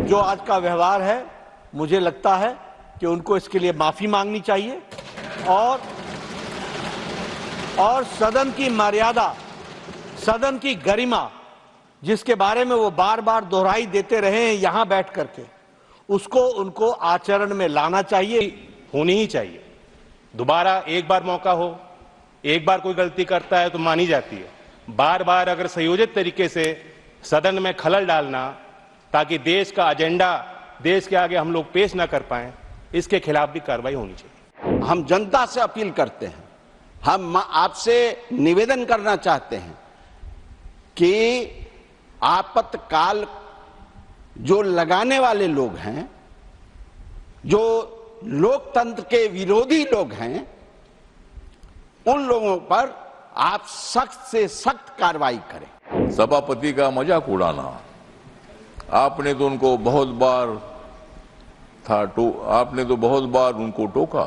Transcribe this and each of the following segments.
जो आज का व्यवहार है, मुझे लगता है कि उनको इसके लिए माफी मांगनी चाहिए और सदन की मर्यादा, सदन की गरिमा, जिसके बारे में वो बार बार दोहराई देते रहे हैं यहां बैठ करके, उसको उनको आचरण में लाना चाहिए, होनी ही चाहिए। दोबारा एक बार मौका हो, एक बार कोई गलती करता है तो मानी जाती है, बार बार अगर संयोजित तरीके से सदन में खलल डालना ताकि देश का एजेंडा देश के आगे हम लोग पेश ना कर पाए, इसके खिलाफ भी कार्रवाई होनी चाहिए। हम जनता से अपील करते हैं, हम आपसे निवेदन करना चाहते हैं कि आपातकाल जो लगाने वाले लोग हैं, जो लोकतंत्र के विरोधी लोग हैं, उन लोगों पर आप सख्त से सख्त कार्रवाई करें। सभापति का मजाक उड़ाना, आपने तो उनको बहुत बार आपने तो बहुत बार उनको टोका,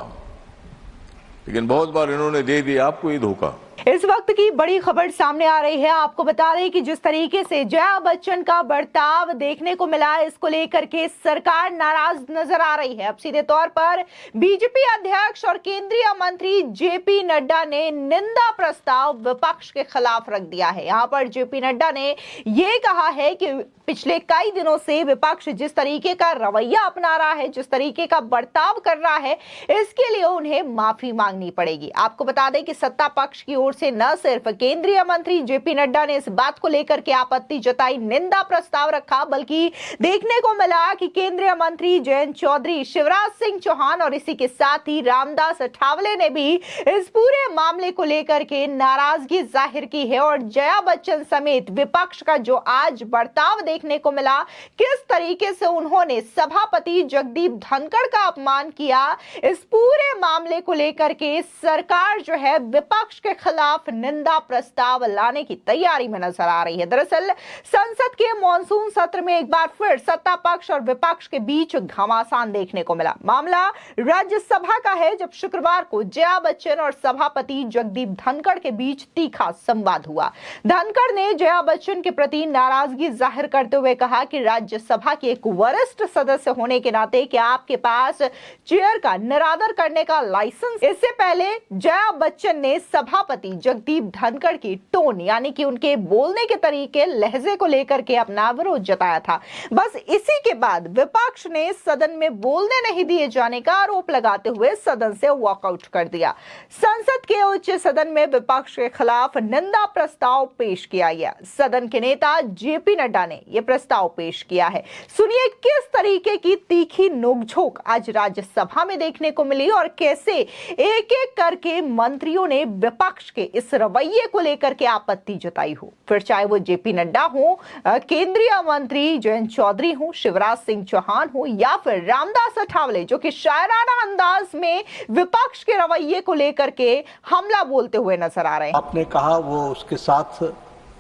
लेकिन बहुत बार इन्होंने दे दिया आपको ही धोखा। इस वक्त की बड़ी खबर सामने आ रही है। आपको बता दें कि जिस तरीके से जया बच्चन का बर्ताव देखने को मिला, इसको लेकर के सरकार नाराज नजर आ रही है। अब सीधे तौर पर बीजेपी अध्यक्ष और केंद्रीय मंत्री जेपी नड्डा ने निंदा प्रस्ताव विपक्ष के खिलाफ रख दिया है। यहां पर जेपी नड्डा ने यह कहा है कि पिछले कई दिनों से विपक्ष जिस तरीके का रवैया अपना रहा है, जिस तरीके का बर्ताव कर रहा है, इसके लिए उन्हें माफी मांगनी पड़ेगी। आपको बता दें कि सत्ता पक्ष की ओर से न सिर्फ केंद्रीय मंत्री जेपी नड्डा ने इस बात को लेकर के आपत्ति जताई, निंदा प्रस्ताव रखा, बल्कि देखने को मिला कि केंद्रीय मंत्री जयंत चौधरी, शिवराज सिंह चौहान और इसी के साथ ही रामदास अठावले ने भी इस पूरे मामले को लेकर के नाराजगी जाहिर की है। और जया बच्चन समेत विपक्ष का जो आज बर्ताव देखने को मिला, किस तरीके से उन्होंने सभापति जगदीप धनखड़ का अपमान किया, इस पूरे मामले को लेकर के सरकार जो है विपक्ष के खिलाफ निंदा प्रस्ताव लाने की तैयारी में नजर आ रही है। दरअसल संसद के मॉनसून सत्र में एक बार फिर सत्ता पक्ष और विपक्ष के बीच घमासान देखने को मिला। मामला राज्यसभा का है, जब शुक्रवार को जया बच्चन और सभापति जगदीप धनखड़ के बीच तीखा संवाद हुआ। धनखड़ ने जया बच्चन के प्रति नाराजगी जाहिर करते हुए कहा कि राज्यसभा की एक वरिष्ठ सदस्य होने के नाते क्या आपके पास चेयर का निरादर करने का लाइसेंस। इससे पहले जया बच्चन ने सभापति जगदीप धनखड़ की टोन यानी कि उनके बोलने के तरीके, लहजे को लेकर के अपना विरोध जताया था। बस इसी के बाद विपक्ष ने सदन में बोलने नहीं दिए जाने का आरोप लगाते हुए सदन से वॉकआउट कर दिया। संसद के उच्च सदन में विपक्ष के खिलाफ निंदा प्रस्ताव पेश किया गया। सदन के नेता जेपी नड्डा ने यह प्रस्ताव पेश किया है। सुनिए किस तरीके की तीखी नोकझोंक आज राज्यसभा में देखने को मिली और कैसे एक एक करके मंत्रियों ने विपक्ष के इस रवैये को लेकर के आपत्ति जताई हो, फिर चाहे वो जेपी नड्डा हो, केंद्रीय मंत्री जयंत चौधरी हो, शिवराज सिंह चौहान हो या फिर रामदास अठावले, जो कि शायराना अंदाज में विपक्ष के रवैये को लेकर के हमला बोलते हुए नजर आ रहे हैं। आपने कहा वो उसके साथ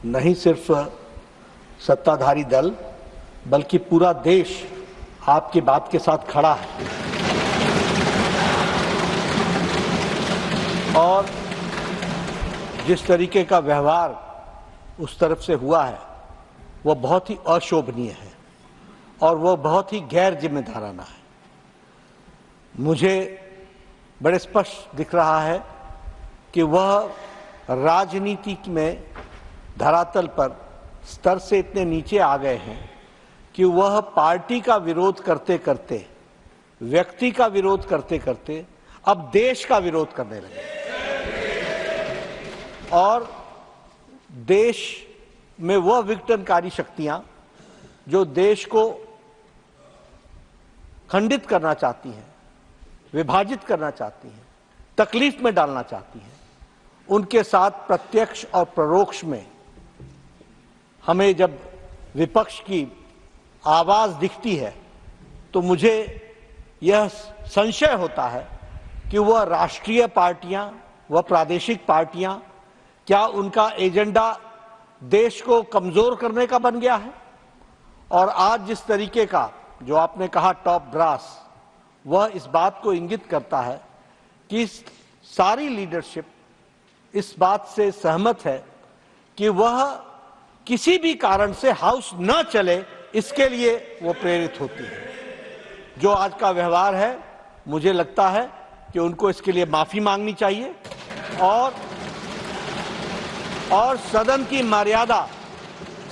नहीं सिर्फ सत्ताधारी दल बल्कि पूरा देश आपकी बात के साथ खड़ा है और जिस तरीके का व्यवहार उस तरफ से हुआ है वो बहुत ही अशोभनीय है और वो बहुत ही गैर जिम्मेदाराना है। मुझे बड़े स्पष्ट दिख रहा है कि वह राजनीति में धरातल पर स्तर से इतने नीचे आ गए हैं कि वह पार्टी का विरोध करते करते, व्यक्ति का विरोध करते करते अब देश का विरोध करने लगे और देश में वह विघटनकारी शक्तियां जो देश को खंडित करना चाहती हैं, विभाजित करना चाहती हैं, तकलीफ में डालना चाहती हैं, उनके साथ प्रत्यक्ष और परोक्ष में हमें जब विपक्ष की आवाज दिखती है तो मुझे यह संशय होता है कि वह राष्ट्रीय पार्टियां, वह प्रादेशिक पार्टियां, क्या उनका एजेंडा देश को कमजोर करने का बन गया है। और आज जिस तरीके का जो आपने कहा टॉप ब्रास, वह इस बात को इंगित करता है कि सारी लीडरशिप इस बात से सहमत है कि वह किसी भी कारण से हाउस न चले इसके लिए वो प्रेरित होती है। जो आज का व्यवहार है, मुझे लगता है कि उनको इसके लिए माफी मांगनी चाहिए और सदन की मर्यादा,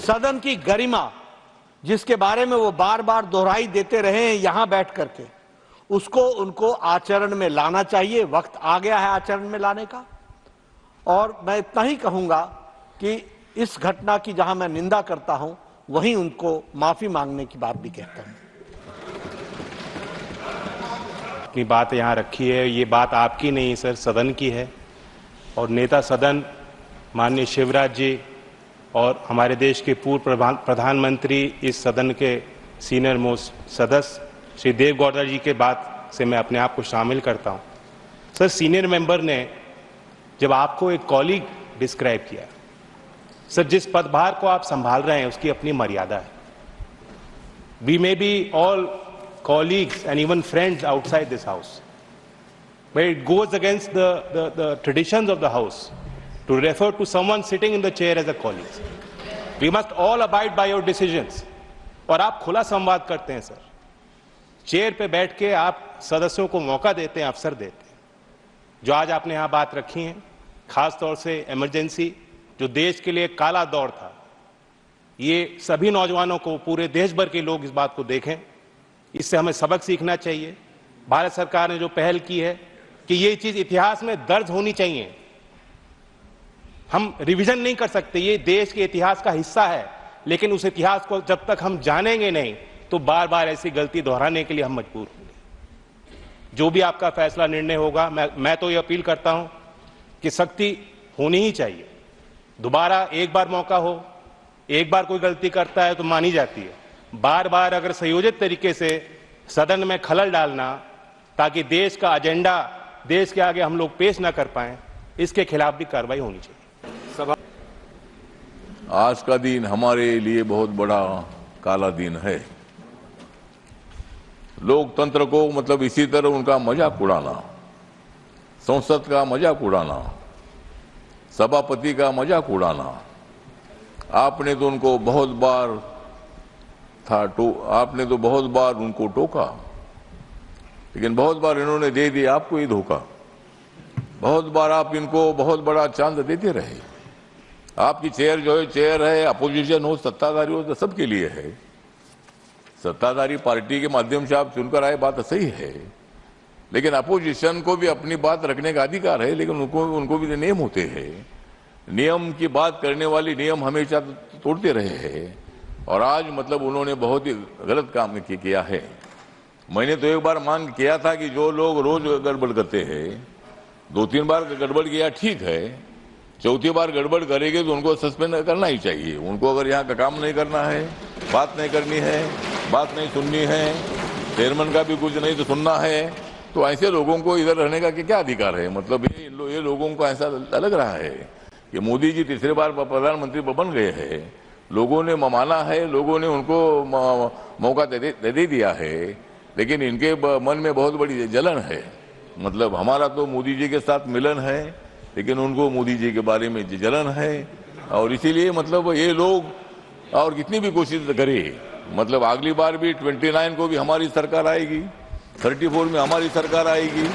सदन की गरिमा, जिसके बारे में वो बार बार दोहराई देते रहे हैं यहां बैठ करके, उसको उनको आचरण में लाना चाहिए। वक्त आ गया है आचरण में लाने का। और मैं इतना ही कहूंगा कि इस घटना की जहां मैं निंदा करता हूं, वहीं उनको माफी मांगने की बात भी कहता हूं। अपनी बात यहाँ रखी है, ये बात आपकी नहीं सर, सदन की है। और नेता सदन माननीय शिवराज जी और हमारे देश के पूर्व प्रधानमंत्री, इस सदन के सीनियर मोस्ट सदस्य श्री देवगौड़ा जी के बात से मैं अपने आप को शामिल करता हूं। सर, सीनियर मेंबर ने जब आपको एक कॉलीग डिस्क्राइब किया, सर जिस पदभार को आप संभाल रहे हैं उसकी अपनी मर्यादा है। We may be all colleagues and even friends outside this house, but it goes against the traditions of the house to refer to someone sitting in the chair as a colleague. We must all abide by your decisions. और आप खुला संवाद करते हैं sir, chair पे बैठ के आप सदस्यों को मौका देते हैं, अवसर देते हैं। जो आज आपने यहाँ बात रखी है, खास तौर से इमरजेंसी, जो देश के लिए काला दौर था, ये सभी नौजवानों को, पूरे देश भर के लोग इस बात को देखें। इससे हमें सबक सीखना चाहिए। भारत सरकार ने जो पहल की है कि ये चीज इतिहास में दर्ज होनी चाहिए। हम रिवीजन नहीं कर सकते, ये देश के इतिहास का हिस्सा है, लेकिन उस इतिहास को जब तक हम जानेंगे नहीं तो बार बार ऐसी गलती दोहराने के लिए हम मजबूर होंगे। जो भी आपका फैसला, निर्णय होगा, मैं तो ये अपील करता हूं कि सख्ती होनी ही चाहिए। दोबारा एक बार मौका हो, एक बार कोई गलती करता है तो मानी जाती है। बार बार अगर संयोजित तरीके से सदन में खलल डालना ताकि देश का एजेंडा देश के आगे हम लोग पेश ना कर पाए, इसके खिलाफ भी कार्रवाई होनी चाहिए। आज का दिन हमारे लिए बहुत बड़ा काला दिन है। लोकतंत्र को मतलब इसी तरह उनका मजाक उड़ाना, संसद का मजाक उड़ाना, सभापति का मजाक उड़ाना, आपने तो उनको बहुत बार आपने तो बहुत बार उनको टोका, लेकिन बहुत बार इन्होंने दे दिया आपको ही धोखा। बहुत बार आप इनको बहुत बड़ा चांद देते रहे। आपकी चेयर जो है, चेयर है, अपोजिशन हो, सत्ताधारी हो, तो सबके लिए है। सत्ताधारी पार्टी के माध्यम से आप चुनकर आए, बात सही है, लेकिन अपोजिशन को भी अपनी बात रखने का अधिकार है, लेकिन उनको भी नियम होते हैं। नियम की बात करने वाली नियम हमेशा तोड़ते रहे हैं, और आज मतलब उन्होंने बहुत ही गलत काम किया है। मैंने तो एक बार मांग किया था कि जो लोग रोज गड़बड़ करते हैं, 2-3 बार गड़बड़ किया ठीक है, चौथी बार गड़बड़ करेंगे तो उनको सस्पेंड करना ही चाहिए। उनको अगर यहाँ का काम नहीं करना है, बात नहीं करनी है, बात नहीं सुननी है, चेयरमैन का भी कुछ नहीं तो सुनना है, तो ऐसे लोगों को इधर रहने का क्या अधिकार है? मतलब ये लोगों को ऐसा लग रहा है कि मोदी जी तीसरी बार प्रधानमंत्री बन गए हैं, लोगों ने माना है, लोगों ने उनको मौका दे दिया है, लेकिन इनके मन में बहुत बड़ी जलन है। मतलब हमारा तो मोदी जी के साथ मिलन है, लेकिन उनको मोदी जी के बारे में जलन है, और इसीलिए मतलब ये लोग और कितनी भी कोशिश करे, मतलब अगली बार भी 29 को भी हमारी सरकार आएगी, 34 में हमारी सरकार आएगी,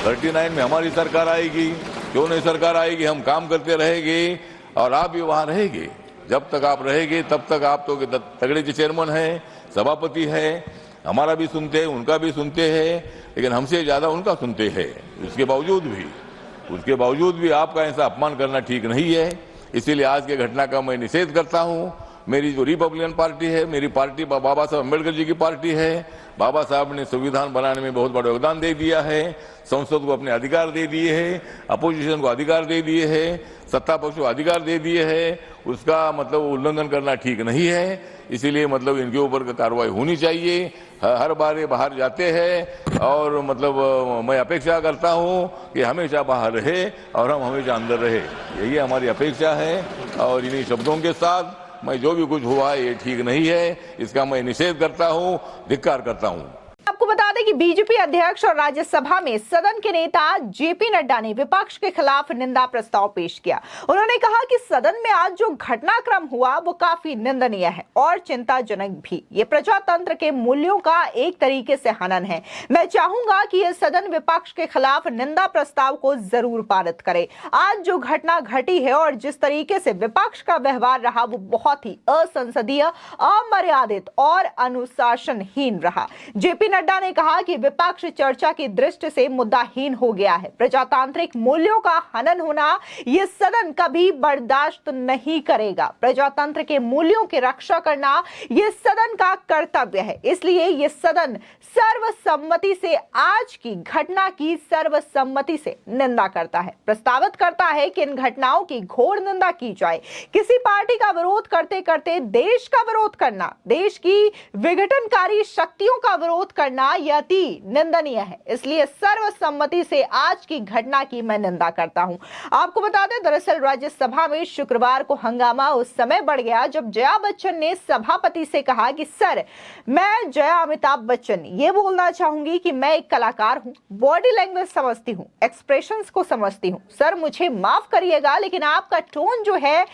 39 में हमारी सरकार आएगी। क्यों नहीं सरकार आएगी? हम काम करते रहेंगे और आप भी वहां रहेंगे। जब तक आप रहेंगे तब तक आप तो तगड़े के चेयरमैन हैं, सभापति है, हमारा भी सुनते हैं, उनका भी सुनते हैं, लेकिन हमसे ज्यादा उनका सुनते हैं। उसके बावजूद भी आपका ऐसा अपमान करना ठीक नहीं है। इसीलिए आज के घटना का मैं निषेध करता हूं। मेरी जो रिपब्लिकन पार्टी है, मेरी पार्टी बाबा साहब अम्बेडकर जी की पार्टी है। बाबा साहब ने संविधान बनाने में बहुत बड़ा योगदान दे दिया है, संसद को अपने अधिकार दे दिए हैं, अपोजिशन को अधिकार दे दिए हैं, सत्ता पक्ष को अधिकार दे दिए हैं। उसका मतलब उल्लंघन करना ठीक नहीं है। इसीलिए मतलब इनके ऊपर कार्रवाई होनी चाहिए। हर बार ये बाहर जाते हैं और मतलब मैं अपेक्षा करता हूं कि हमेशा बाहर रहे और हम हमेशा अंदर रहे, यही हमारी अपेक्षा है। और इन्हीं शब्दों के साथ मैं जो भी कुछ हुआ ये ठीक नहीं है, इसका मैं निषेध करता हूं, धिक्कार करता हूं। आपको बता दें कि कि बीजेपी अध्यक्ष और राज्यसभा में सदन के नेता जेपी नड्डा ने विपक्ष के खिलाफ निंदा प्रस्ताव पेश किया। उन्होंने कहा कि सदन में आज जो घटनाक्रम हुआ वो काफी निंदनीय है और चिंताजनक भी। ये प्रजातंत्र के मूल्यों का एक तरीके से हनन है। मैं चाहूंगा कि यह सदन विपक्ष के खिलाफ निंदा प्रस्ताव को जरूर पारित करे। आज जो घटना घटी है और जिस तरीके से विपक्ष का व्यवहार रहा वो बहुत ही असंसदीय, अमर्यादित और अनुशासनहीन रहा। जेपी नड्डा ने कहा कि विपक्ष चर्चा की दृष्टि से मुद्दाहीन हो गया है। प्रजातांत्रिक मूल्यों का हनन होना यह सदन कभी बर्दाश्त नहीं करेगा। प्रजातंत्र के मूल्यों की रक्षा करना यह सदन का कर्तव्य है। इसलिए यह सदन सर्वसम्मति से आज की घटना की सर्वसम्मति से निंदा करता है, प्रस्तावित करता है कि इन घटनाओं की घोर निंदा की जाए। किसी पार्टी का विरोध करते करते देश का विरोध करना, देश की विघटनकारी शक्तियों का विरोध करना यह अति निंदनीय है। इसलिए सर्वसम्मति से आज की घटना की मैं निंदा करता हूं। आपको बता दें, दरअसल राज्यसभा में शुक्रवार को हंगामा उस समय बढ़ गया जब जया बच्चन ने सभापति से कहा कि सर, मैं जया अमिताभ बच्चन ये बोलना चाहूंगी कि मैं एक कलाकार हूं, बॉडी लैंग्वेज समझती हूं, एक्सप्रेशंस को समझती हूं। सर मुझे माफ करिएगा लेकिन आपका टोन जो है,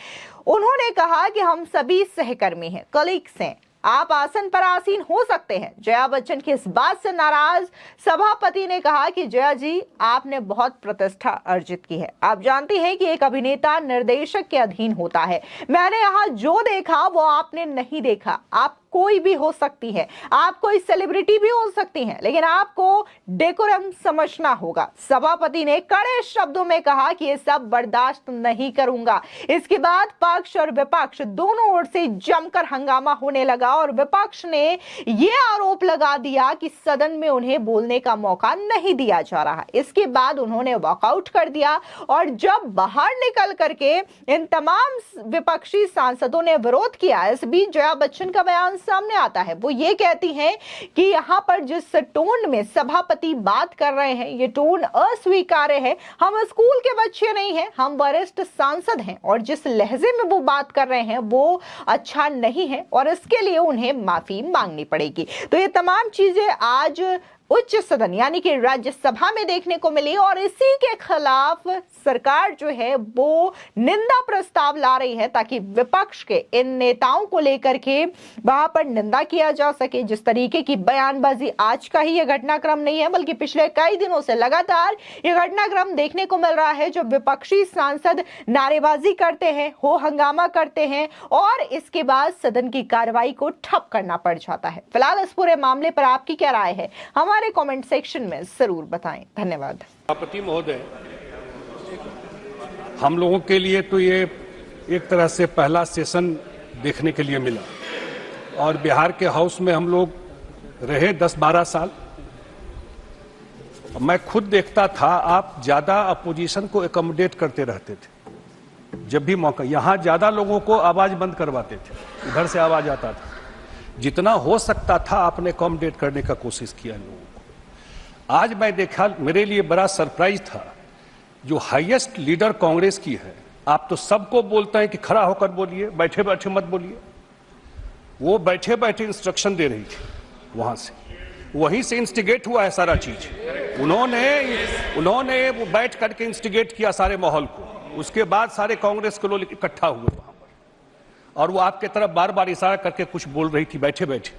उन्होंने कहा कि हम सभी सहकर्मी हैं, कलीग्स हैं, आप आसन पर आसीन हो सकते हैं। जया बच्चन की इस बात से नाराज सभापति ने कहा कि जया जी, आपने बहुत प्रतिष्ठा अर्जित की है। आप जानती हैं कि एक अभिनेता निर्देशक के अधीन होता है। मैंने यहाँ जो देखा वो आपने नहीं देखा। आप कोई भी हो सकती है, आप कोई सेलिब्रिटी भी हो सकती हैं, लेकिन आपको डेकोरम समझना होगा। सभापति ने कड़े शब्दों में कहा कि ये सब बर्दाश्त नहीं करूंगा। इसके बाद पक्ष और विपक्ष दोनों ओर से जमकर हंगामा होने लगा और विपक्ष ने ये आरोप लगा दिया कि सदन में उन्हें बोलने का मौका नहीं दिया जा रहा। इसके बाद उन्होंने वॉकआउट कर दिया और जब बाहर निकल करके इन तमाम विपक्षी सांसदों ने विरोध किया, इस बीच जया बच्चन का बयान सामने आता है। वो ये कहती हैं कि यहां पर जिस टोन में सभापति बात कर रहे हैं, ये टोन अस्वीकार्य है। हम स्कूल के बच्चे नहीं हैं, हम वरिष्ठ सांसद हैं और जिस लहजे में वो बात कर रहे हैं वो अच्छा नहीं है और इसके लिए उन्हें माफी मांगनी पड़ेगी। तो ये तमाम चीजें आज उच्च सदन यानी कि राज्यसभा में देखने को मिली और इसी के खिलाफ सरकार जो है वो निंदा प्रस्ताव ला रही है ताकि विपक्ष के इन नेताओं को लेकर के वहां पर निंदा किया जा सके। जिस तरीके की बयानबाजी, आज का ही यह घटनाक्रम नहीं है बल्कि पिछले कई दिनों से लगातार यह घटनाक्रम देखने को मिल रहा है जब विपक्षी सांसद नारेबाजी करते हैं, हो हंगामा करते हैं और इसके बाद सदन की कार्रवाई को ठप करना पड़ जाता है। फिलहाल इस पूरे मामले पर आपकी क्या राय है, हमारे कमेंट सेक्शन में जरूर बताएं। धन्यवाद। सभापति महोदय, हम लोगों के लिए तो ये एक तरह से पहला सेशन देखने के लिए मिला और बिहार के हाउस में हम लोग रहे 10-12 साल। मैं खुद देखता था आप ज्यादा अपोजिशन को एकोमोडेट करते रहते थे जब भी मौका, यहां ज्यादा लोगों को आवाज बंद करवाते थे, इधर से आवाज आता था। जितना हो सकता था आपने अकोमोडेट करने का कोशिश किया लोगों को। आज मैं देखा, मेरे लिए बड़ा सरप्राइज था, जो हाईएस्ट लीडर कांग्रेस की है, आप तो सबको बोलते हैं कि खड़ा होकर बोलिए, बैठे बैठे मत बोलिए। वो बैठे बैठे इंस्ट्रक्शन दे रही थी वहां से, वहीं से इंस्टिगेट हुआ है सारा चीज। उन्होंने वो बैठ करके इंस्टिगेट किया सारे माहौल को। उसके बाद सारे कांग्रेस के लोग इकट्ठा हुए वहां पर और वो आपके तरफ बार बार इशारा करके कुछ बोल रही थी बैठे बैठे।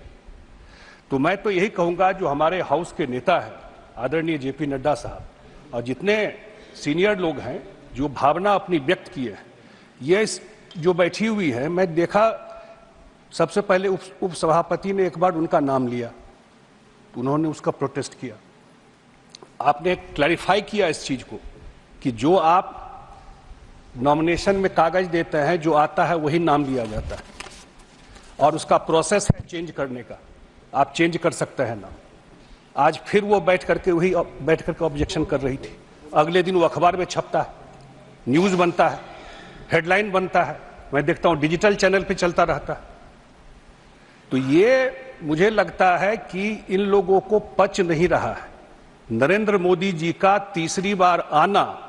तो मैं तो यही कहूंगा, जो हमारे हाउस के नेता है आदरणीय जेपी नड्डा साहब और जितने सीनियर लोग हैं जो भावना अपनी व्यक्त की है, ये जो बैठी हुई है, मैं देखा सबसे पहले उप सभापति ने एक बार उनका नाम लिया तो उन्होंने उसका प्रोटेस्ट किया। आपने क्लैरिफाई किया इस चीज को कि जो आप नॉमिनेशन में कागज देते हैं, जो आता है वही नाम लिया जाता है और उसका प्रोसेस है चेंज करने का, आप चेंज कर सकते हैं नाम। आज फिर वो बैठ करके ऑब्जेक्शन कर रही थी। अगले दिन वो अखबार में छपता है, न्यूज बनता है, हेडलाइन बनता है, मैं देखता हूं डिजिटल चैनल पे चलता रहता है। तो ये मुझे लगता है कि इन लोगों को पच नहीं रहा है। नरेंद्र मोदी जी का तीसरी बार आना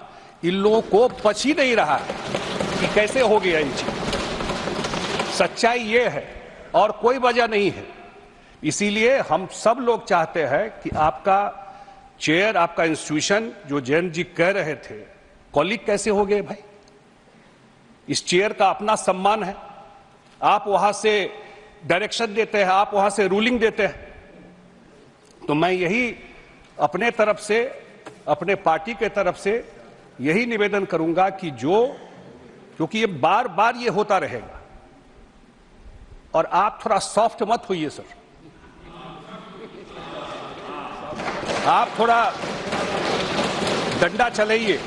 इन लोगों को पच ही नहीं रहा है कि कैसे हो गया इन चीज। सच्चाई ये है और कोई वजह नहीं है इसीलिए हम सब लोग चाहते हैं कि आपका चेयर, आपका इंस्टीट्यूशन, जो जैन जी कह रहे थे, कॉलीग कैसे हो गए भाई? इस चेयर का अपना सम्मान है, आप वहां से डायरेक्शन देते हैं, आप वहां से रूलिंग देते हैं। तो मैं यही अपने तरफ से, अपने पार्टी के तरफ से यही निवेदन करूंगा कि क्योंकि ये बार बार ये होता रहेगा, और आप थोड़ा सॉफ्ट मत होइए सर, आप थोड़ा डंडा चलाइए,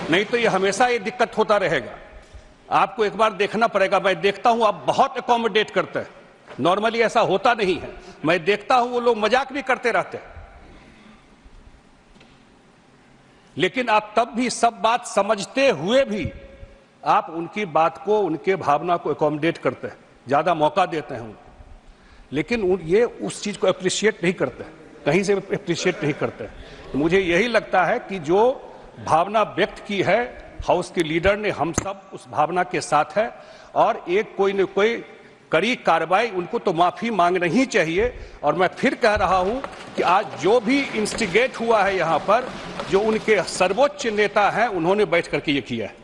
नहीं तो ये हमेशा ये दिक्कत होता रहेगा। आपको एक बार देखना पड़ेगा। मैं देखता हूं आप बहुत अकोमोडेट करते हैं, नॉर्मली ऐसा होता नहीं है। मैं देखता हूं वो लोग मजाक भी करते रहते हैं, लेकिन आप तब भी सब बात समझते हुए भी आप उनकी बात को, उनके भावना को अकोमोडेट करते हैं, ज्यादा मौका देते हैं उनको, लेकिन ये उस चीज को अप्रिशिएट नहीं करते, कहीं से अप्रिशिएट नहीं करते। तो मुझे यही लगता है कि जो भावना व्यक्त की है हाउस के लीडर ने, हम सब उस भावना के साथ है, और एक कोई न कोई कड़ी कार्रवाई, उनको तो माफी मांगना ही चाहिए। और मैं फिर कह रहा हूं कि आज जो भी इंस्टिगेट हुआ है यहां पर, जो उनके सर्वोच्च नेता हैं, उन्होंने बैठ करके ये किया है।